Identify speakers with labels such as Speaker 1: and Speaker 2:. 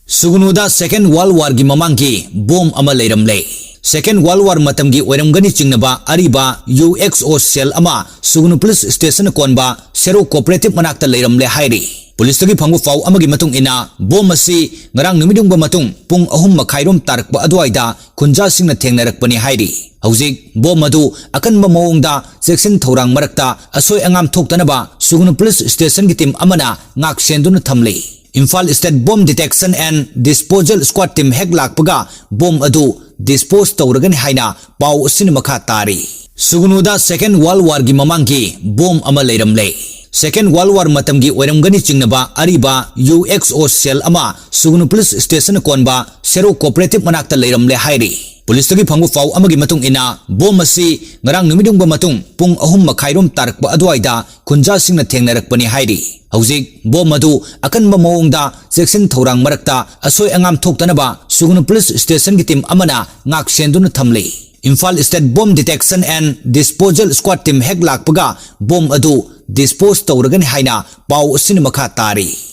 Speaker 1: Sugunuda Second World War gi mamangki bom ama leiramle. Second World War matamgi oiramgani chingnaba ariba UXO cell ama Sugunu Police Station konba Sero Cooperative manakta leiramle hairi. Police tagi phangu fau amagi matung ina bom asi ngarang numidung ba matung pung ahum makhairom tarakpa adwaida kunja singna thengnarakpani hairi. Haujik bom adu akan mamawongda section thorang marakta asoi angam thoktanaba Sugunu Police Station gi team amana ngak senduna thamle. Imphal State Bomb Detection and Disposal Squad Team hek lakpaga bom adu dispose tawragani haina pau sinemakha tari. Sugunuda Second World War gi mamangki bom ama leiramle. Second World War matamgi oiramgani chingnaba ariba UXO cell ama Sugunu Police Station konba Sero Cooperative manakta leiramle hairi. Police tagi phangu fau amagi matung ina bom asi ngarang numidung ba matung pung ahum makhairom tarakpa adwaida kunja singna thengnarakpani hairi. Haujik bom adu akan mamawongda section thorang marakta asoi angam thoktanaba Sugunu Police Station gi team amana ngak senduna thamle. Imphal State Bomb Detection and Disposal Squad Team hek lakpaga bom adu dispose tawragani haina pau sinemakha tari.